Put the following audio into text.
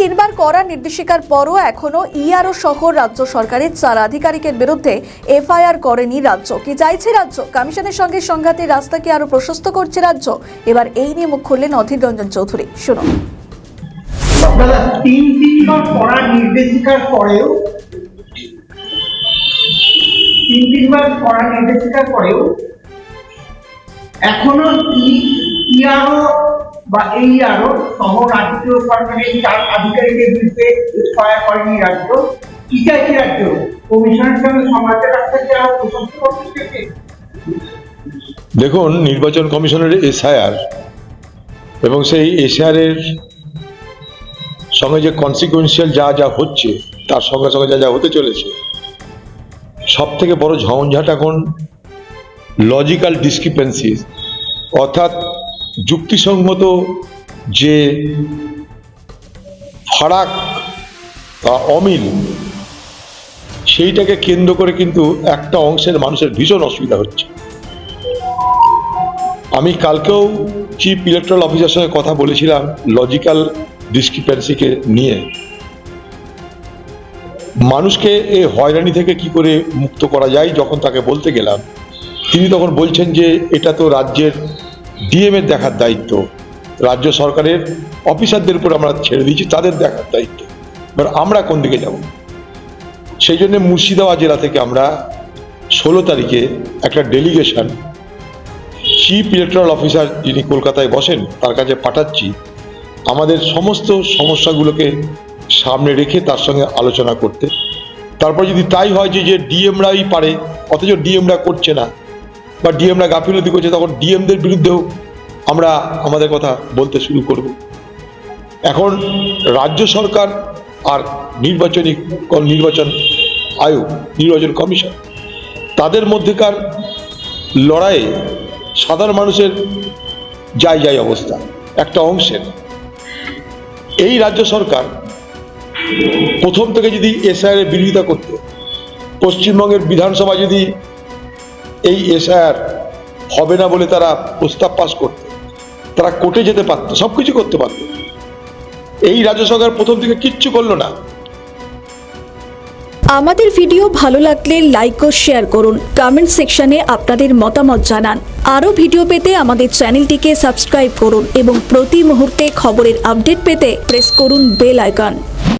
তিনবার করা নির্দেশিকার পরও এখনো ইআরও সহ রাজ্য সরকারের 4 আধিকারিকের বিরুদ্ধে এফআইআর করেনি রাজ্য। কি চাইছে রাজ্য? কমিশনের সঙ্গে সংঘাতের রাস্তা কি আরো প্রশস্ত করছে রাজ্য? এবার এই নিয়ে মুখ খুললেন অধীর রঞ্জন চৌধুরী। শুনুন। তিনবার করা নির্দেশিকার পরেও এখনো ইআরও বা এইআরও সহ রাজ্য সরকারের 4 আধিকারিকের বিরুদ্ধে এফআইআর করেনি রাজ্য। কি চাইছে রাজ্য? কমিশনের সঙ্গে সংঘাতের রাস্তা কি আরো প্রশস্ত করতে চাইছে? দেখুন, নির্বাচন কমিশনের এসআইআর এবং সেই এসআইআর সঙ্গে যে কনসিকুয়েন্সিয়াল যা হচ্ছে, তার সঙ্গে সঙ্গে যা হতে চলেছে, সব থেকে বড় ঝঞ্ঝাট এখন লজিক্যাল ডিসক্রিপেন্সিস, অর্থাৎ যুক্তিসঙ্গত যে ফারাক বা অমিল, সেইটাকে কেন্দ্র করে কিন্তু একটা অংশের মানুষের ভীষণ অসুবিধা হচ্ছে। আমি কালকেও চিফ ইলেকট্রাল অফিসারের সঙ্গে কথা বলেছিলাম লজিক্যাল ডিসক্রিপেন্সিকে নিয়ে। মানুষকে এই হয়রানি থেকে কি করে মুক্ত করা যায় যখন তাকে বলতে গেলাম, তিনি তখন বলছেন যে এটা তো রাজ্যের ডিএম এর দেখার দায়িত্ব, রাজ্য সরকারের অফিসারদের উপর আমরা ছেড়ে দিয়েছি, তাদের দেখার দায়িত্ব। এবার আমরা কোন দিকে যাব? সেই জন্য মুর্শিদাবাদ জেলা থেকে আমরা 16 তারিখে একটা ডেলিগেশন চিফ ইলেকট্রাল অফিসার যিনি কলকাতায় বসেন তার কাছে পাঠাচ্ছি, আমাদের সমস্ত সমস্যাগুলোকে সামনে রেখে তার সঙ্গে আলোচনা করতে। তারপর যদি তাই হয় যে ডিএমরাই পারে অথচ ডিএমরা করছে না বা ডিএমরা গাফিলতি করছে, তখন ডিএমদের বিরুদ্ধেও আমরা আমাদের কথা বলতে শুরু করব। এখন রাজ্য সরকার আর নির্বাচন আয়োগ, নির্বাচন কমিশন, তাদের মধ্যেকার লড়াইয়ে সাধারণ মানুষের যাই অবস্থা একটা অংশের। এই রাজ্য সরকার প্রথম থেকে যদি এসআইআর এর বিরোধিতা করত, পশ্চিমবঙ্গের বিধানসভা যদি এই এসআইআর হবে না বলে তারা প্রস্তাব পাস করত, তারা কোর্টে যেতে পারত, সবকিছু করতে পারত। এই রাজ্য সরকার প্রথম থেকে কিচ্ছু করলো না। আমাদের ভিডিও ভালো লাগলে লাইক ও শেয়ার করুন, কমেন্ট সেকশনে আপনাদের মতামত জানান। আরও ভিডিও পেতে আমাদের চ্যানেলটিকে সাবস্ক্রাইব করুন এবং প্রতি মুহূর্তে খবরের আপডেট পেতে প্রেস করুন বেল আইকন।